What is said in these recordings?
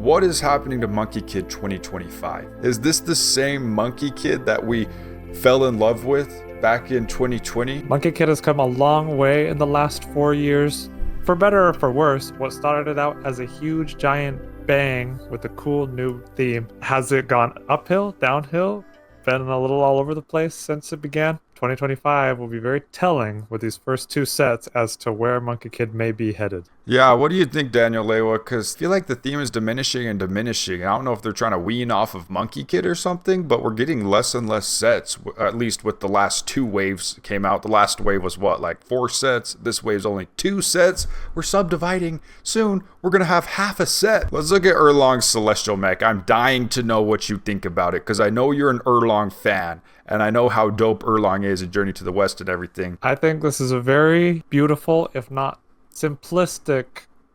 what is happening to Monkey Kid 2025? Is this the same Monkey Kid that we fell in love with back in 2020? Monkey Kid has come a long way in the last 4 years. For better or for worse, what started out as a huge giant bang with a cool new theme, has it gone uphill, downhill, been a little all over the place since it began? 2025 will be very telling with these first two sets as to where Monkey Kid may be headed. Yeah, what do you think, Daniel Lewa? Because I feel like the theme is diminishing and diminishing. I don't know if they're trying to wean off of Monkey Kid or something, but we're getting less and less sets, at least with the last two waves came out. The last wave was what, like 4 sets? This wave's only 2 sets. We're subdividing. Soon, we're going to have half a set. Let's look at Erlong's Celestial Mech. I'm dying to know what you think about it, because I know you're an Erlong fan. And I know how dope Erlong is in Journey to the West and everything. I think this is a very beautiful, if not simplistic,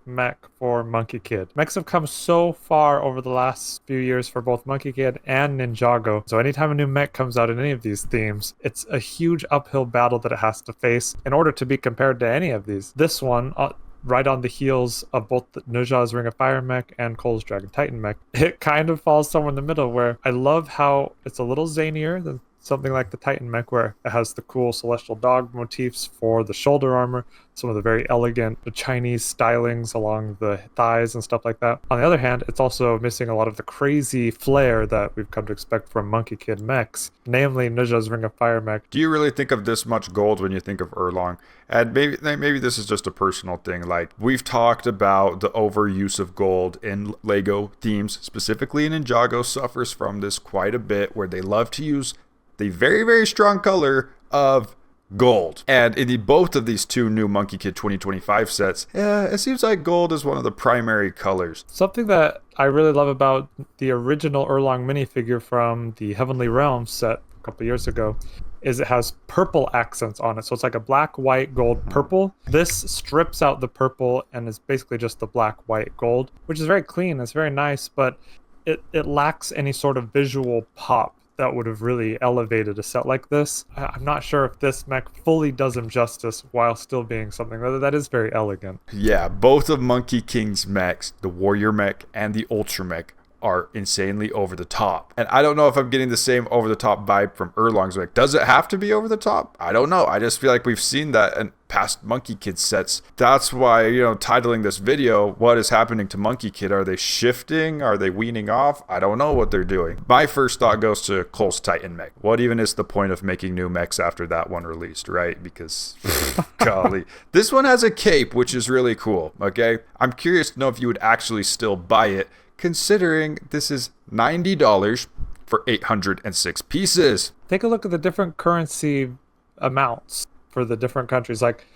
mech for Monkey Kid. Mechs have come so far over the last few years for both Monkey Kid and Ninjago. So anytime a new mech comes out in any of these themes, it's a huge uphill battle that it has to face in order to be compared to any of these. This one, right on the heels of both Ninja's Ring of Fire mech and Cole's Dragon Titan mech, it kind of falls somewhere in the middle, where I love how it's a little zanier than something like the Titan mech, where it has the cool celestial dog motifs for the shoulder armor, some of the very elegant Chinese stylings along the thighs and stuff like that. On the other hand, it's also missing a lot of the crazy flair that we've come to expect from Monkey Kid mechs, namely Ninja's Ring of Fire mech. Do you really think of this much gold when you think of Erlong? And maybe this is just a personal thing. Like, we've talked about the overuse of gold in LEGO themes, specifically Ninjago suffers from this quite a bit, where they love to use the very, very strong color of gold. And in both of these two new Monkey Kid 2025 sets, it seems like gold is one of the primary colors. Something that I really love about the original Erlong minifigure from the Heavenly Realms set a couple years ago is it has purple accents on it. So it's like a black, white, gold, purple. This strips out the purple and is basically just the black, white, gold, which is very clean. It's very nice, but it lacks any sort of visual pop that would have really elevated a set like this. I'm not sure if this mech fully does him justice while still being something that is very elegant. Yeah, both of Monkey King's mechs, the Warrior mech and the Ultra mech, are insanely over the top. And I don't know if I'm getting the same over the top vibe from Erlong's mech. Does it have to be over the top? I don't know. I just feel like we've seen that in past Monkey Kid sets. That's why, titling this video, what is happening to Monkey Kid? Are they shifting? Are they weaning off? I don't know what they're doing. My first thought goes to Cole's Titan mech. What even is the point of making new mechs after that one released, right? Because, golly. This one has a cape, which is really cool, okay? I'm curious to know if you would actually still buy it, considering this is $90 for 806 pieces. Take a look at the different currency amounts for the different countries. Like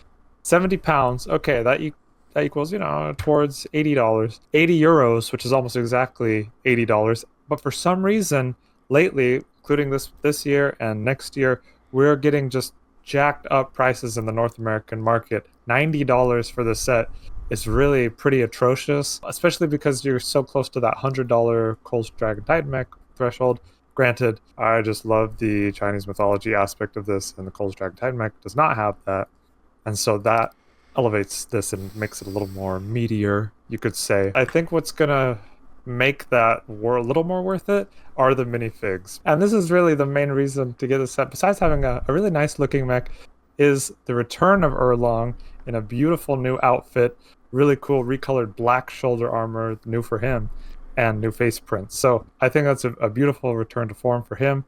70 pounds, okay, that equals, towards $80. 80 euros, which is almost exactly $80. But for some reason, lately, including this year and next year, we're getting just jacked up prices in the North American market. $90 for the set. It's really pretty atrocious, especially because you're so close to that $100 Cole's Dragon Titan mech threshold. Granted, I just love the Chinese mythology aspect of this, and the Cole's Dragon Titan mech does not have that. And so that elevates this and makes it a little more meatier, you could say. I think what's going to make that a little more worth it are the minifigs. And this is really the main reason to get this set, besides having a really nice looking mech, is the return of Erlong in a beautiful new outfit. Really cool recolored black shoulder armor, new for him, and new face prints. So I think that's a beautiful return to form for him.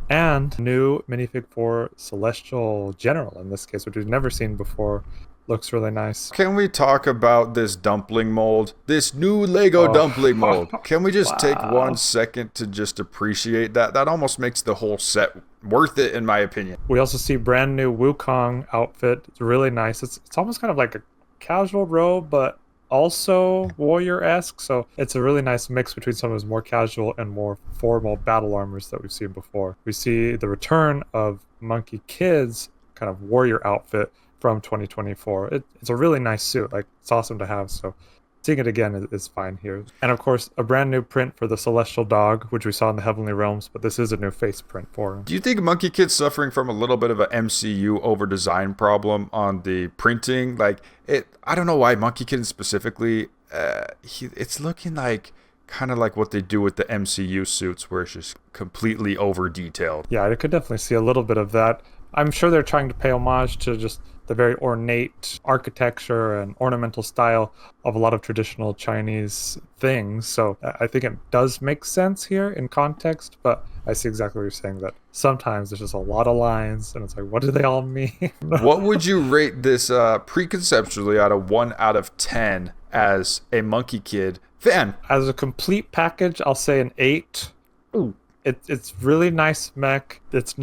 And new minifig for Celestial General in this case, which we've never seen before. Looks really nice. Can we talk about this dumpling mold? This new LEGO dumpling mold. Can we just take 1 second to just appreciate that? That almost makes the whole set worth it, in my opinion. We also see brand new Wukong outfit. It's really nice. It's almost kind of like a casual robe, but also warrior-esque. So it's a really nice mix between some of his more casual and more formal battle armors that we've seen before. We see the return of Monkey Kid's kind of warrior outfit from 2024. It's a really nice suit. Like, it's awesome to have. So seeing it again is fine here. And of course, a brand new print for the Celestial Dog, which we saw in the Heavenly Realms, but this is a new face print for him. Do you think Monkey Kid's suffering from a little bit of a MCU over-design problem on the printing? I don't know why Monkey Kid specifically, it's looking like kind of like what they do with the MCU suits, where it's just completely over detailed. Yeah, I could definitely see a little bit of that. I'm sure they're trying to pay homage to just the very ornate architecture and ornamental style of a lot of traditional Chinese things. So I think it does make sense here in context, but I see exactly what you're saying, that sometimes there's just a lot of lines and it's like, what do they all mean? What would you rate this preconceptually out of 1 out of 10 as a Monkey Kid fan? As a complete package, I'll say an 8. Ooh. It's really nice mech. It is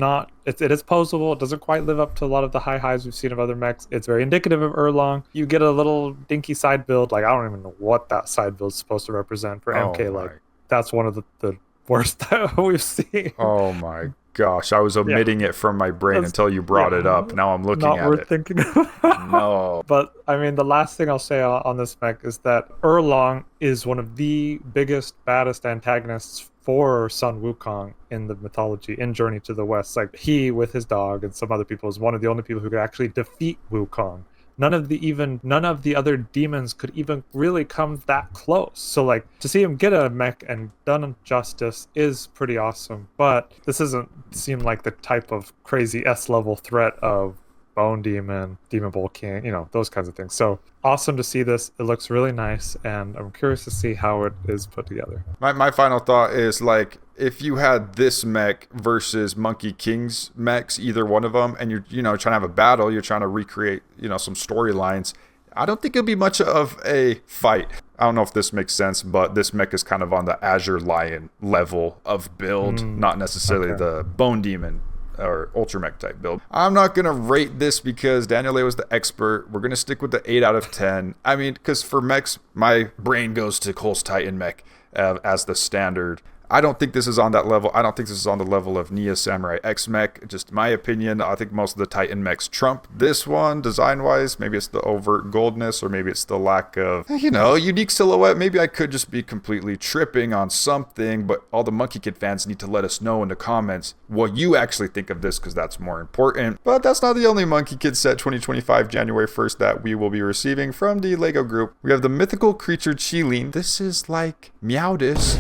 posable. It doesn't quite live up to a lot of the high highs we've seen of other mechs. It's very indicative of Erlong. You get a little dinky side build. Like, I don't even know what that side build's supposed to represent for MK. Like, that's one of the worst that we've seen. Oh my gosh, I was omitting it from my brain until you brought it up. Now I'm looking at it. Not worth thinking about. No. But I mean, the last thing I'll say on this mech is that Erlong is one of the biggest, baddest antagonists for Sun Wukong in the mythology in Journey to the West. Like, he with his dog and some other people is one of the only people who could actually defeat Wukong. None of the other demons could even really come that close. So like, to see him get a mech and done justice is pretty awesome. But this doesn't seem like the type of crazy S-level threat of Bone Demon, Demon Bull King, those kinds of things. So awesome to see this. It looks really nice, and I'm curious to see how it is put together. My final thought is, like, if you had this mech versus Monkey King's mechs, either one of them, and you're trying to have a battle, you're trying to recreate some storylines, I don't think it'll be much of a fight. I don't know if this makes sense, but this mech is kind of on the Azure Lion level of build, not necessarily the Bone Demon or Ultra Mech type build. I'm not going to rate this because Daniel A was the expert. We're going to stick with the 8 out of 10. I mean, because for mechs, my brain goes to Cole's Titan mech as the standard. I don't think this is on that level. I don't think this is on the level of Nia Samurai X mech. Just my opinion. I think most of the Titan mechs trump this one design-wise. Maybe it's the overt goldness, or maybe it's the lack of, unique silhouette. Maybe I could just be completely tripping on something, but all the Monkey Kid fans need to let us know in the comments what you actually think of this, because that's more important. But that's not the only Monkey Kid set 2025 January 1st that we will be receiving from the LEGO group. We have the mythical creature Chileen. This is like Meowdis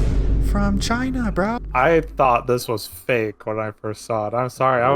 from China, bro. I thought this was fake when I first saw it. I'm sorry. I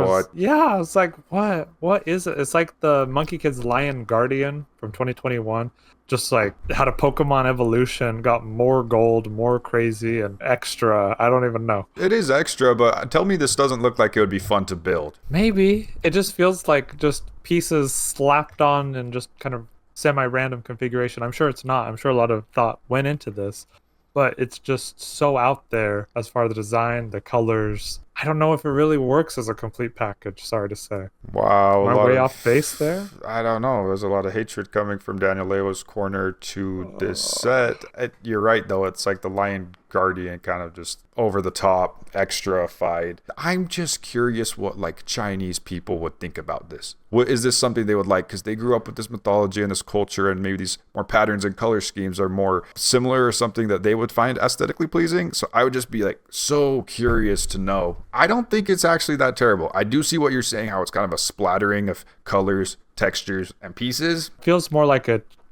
was like, what? What is it? It's like the Monkey Kid's Lion Guardian from 2021. Just like had a Pokemon evolution, got more gold, more crazy, and extra. I don't even know. It is extra, but tell me this doesn't look like it would be fun to build. Maybe. It just feels like just pieces slapped on and just kind of semi-random configuration. I'm sure it's not. I'm sure a lot of thought went into this. But it's just so out there as far as the design, the colors. I don't know if it really works as a complete package, sorry to say. Wow. Am I way off base there? I don't know. There's a lot of hatred coming from Daniel Leo's corner to this set. You're right, though. It's like the Lion Guardian, kind of just over the top, extra-fied. I'm just curious what like Chinese people would think about this. Is this something they would like? Because they grew up with this mythology and this culture, and maybe these more patterns and color schemes are more similar, or something that they would find aesthetically pleasing. So I would just be like so curious to know. I don't think it's actually that terrible. I do see what you're saying, how it's kind of a splattering of colors, textures, and pieces. Feels more like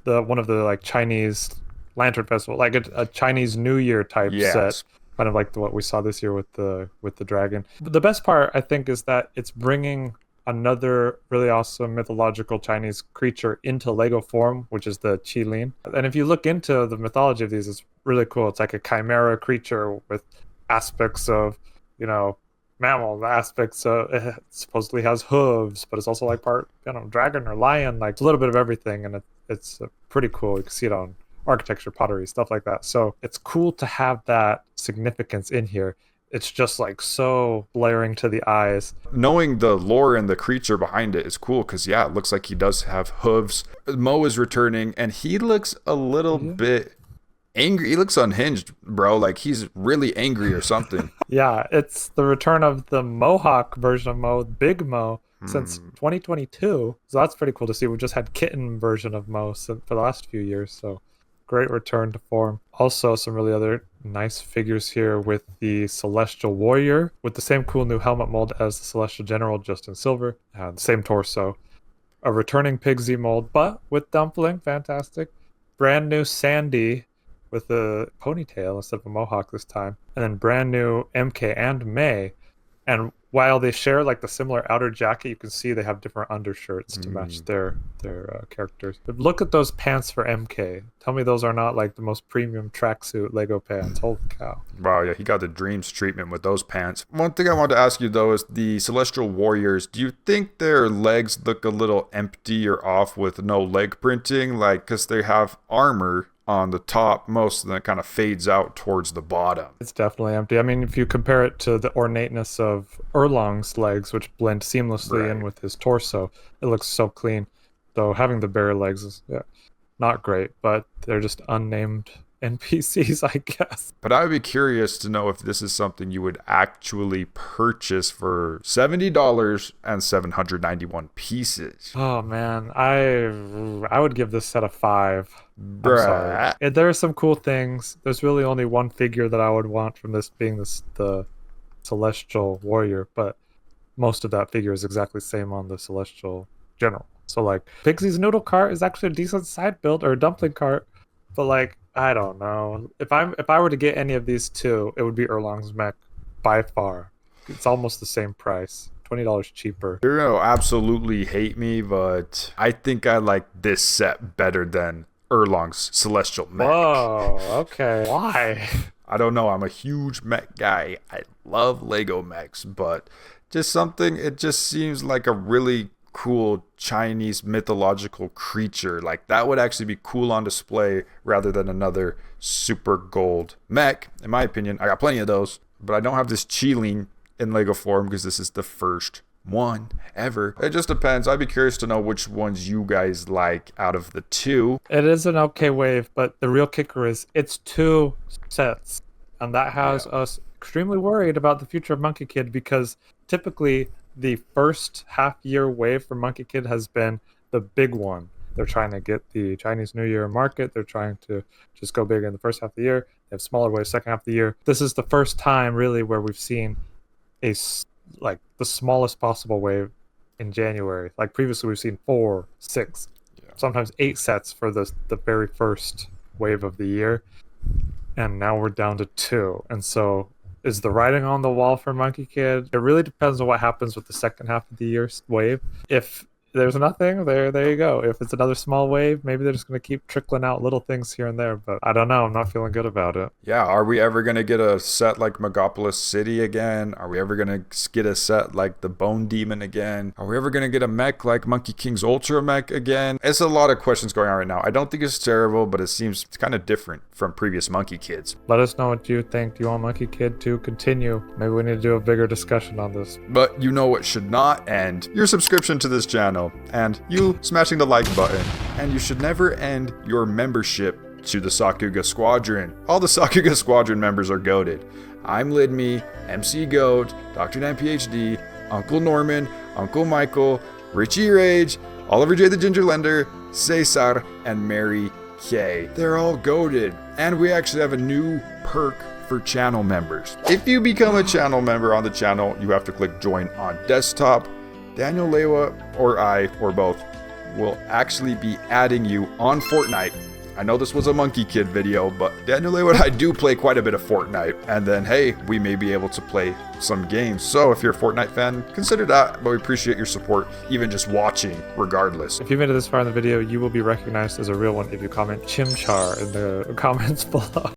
one of the like Chinese Lantern Festival, like a Chinese New Year type set, kind of like what we saw this year with the dragon. But the best part, I think, is that it's bringing another really awesome mythological Chinese creature into Lego form, which is the Chileen. And if you look into the mythology of these, it's really cool. It's like a chimera creature with aspects of, mammal, aspects of, it supposedly has hooves, but it's also like part, dragon or lion, like a little bit of everything. And it's pretty cool. You can see it on architecture, pottery, stuff like that. So it's cool to have that significance in here. It's just like so blaring to the eyes. Knowing the lore and the creature behind it is cool, because it looks like he does have hooves. Mo is returning, and he looks a little bit angry. He looks unhinged, bro. Like he's really angry or something. Yeah, it's the return of the Mohawk version of Mo, Big Mo, since 2022. So that's pretty cool to see. We just had kitten version of Mo for the last few years. So great return to form. Also, some really other nice figures here with the Celestial Warrior, with the same cool new helmet mold as the Celestial General, just in silver. The same torso. A returning Pigsy mold, but with Dumpling, fantastic. Brand new Sandy, with a ponytail instead of a mohawk this time. And then brand new MK and May. And while they share like the similar outer jacket, you can see they have different undershirts to match their characters. But look at those pants for MK. Tell me those are not like the most premium tracksuit Lego pants. Holy cow. Wow, yeah, he got the dreams treatment with those pants. One thing I wanted to ask you though is the Celestial Warriors. Do you think their legs look a little empty or off with no leg printing? Like, because they have armor on the top most, and then it kind of fades out towards the bottom. It's definitely empty. I mean, if you compare it to the ornateness of Erlang's legs, which blend seamlessly in with his torso, it looks so clean. So having the bare legs is not great, but they're just unnamed NPCs, I guess. But I would be curious to know if this is something you would actually purchase for $70 and 791 pieces. Oh man, I would give this set a 5. I'm Bruh. sorry. There are some cool things. There's really only one figure that I would want from this being the Celestial Warrior, but most of that figure is exactly the same on the Celestial General. So like Pixie's noodle cart is actually a decent side build, or a dumpling cart, but like I don't know. If I were to get any of these two, it would be Erlang's Mech by far. It's almost the same price. $20 cheaper. You're gonna absolutely hate me, but I think I like this set better than Erlang's Celestial Mech. Whoa, okay. Why? I don't know. I'm a huge mech guy. I love Lego mechs, but just something, it just seems like a really cool Chinese mythological creature. Like that would actually be cool on display rather than another super gold mech. In my opinion, I got plenty of those, but I don't have this Chileen in Lego form because this is the first one ever. It just depends. I'd be curious to know which ones you guys like out of the two. It is an okay wave, but the real kicker is it's 2 sets, and that has us extremely worried about the future of Monkey Kid, because typically the first half-year wave for Monkey Kid has been the big one. They're trying to get the Chinese New Year market. They're trying to just go big in the first half of the year. They have smaller waves second half of the year. This is the first time really where we've seen like the smallest possible wave in January. Like previously we've seen 4, 6, sometimes 8 sets for the very first wave of the year, and now we're down to 2. And so is the writing on the wall for Monkey Kid? It really depends on what happens with the second half of the year's wave. If there's nothing, there you go. If it's another small wave, maybe they're just going to keep trickling out little things here and there, but I don't know. I'm not feeling good about it. Yeah, are we ever going to get a set like Megapolis City again? Are we ever going to get a set like the Bone Demon again? Are we ever going to get a mech like Monkey King's Ultra Mech again? It's a lot of questions going on right now. I don't think it's terrible, but it seems kind of different from previous Monkey Kids. Let us know what you think. Do you want Monkey Kid to continue? Maybe we need to do a bigger discussion on this. But you know what should not end? Your subscription to this channel, and you smashing the like button. And you should never end your membership to the Sakuga Squadron. All the Sakuga Squadron members are goated. I'm Lidme, MC Goat, Dr. Dan PhD, Uncle Norman, Uncle Michael, Richie Rage, Oliver J. the Ginger Lender, Cesar, and Mary K. They're all goated. And we actually have a new perk for channel members. If you become a channel member on the channel, you have to click join on desktop. Daniel Lewa or I, or both, will actually be adding you on Fortnite. I know this was a Monkey Kid video, but Daniel Lewa and I do play quite a bit of Fortnite. And then, hey, we may be able to play some games. So if you're a Fortnite fan, consider that. But we appreciate your support, even just watching, regardless. If you made it this far in the video, you will be recognized as a real one if you comment Chimchar in the comments below.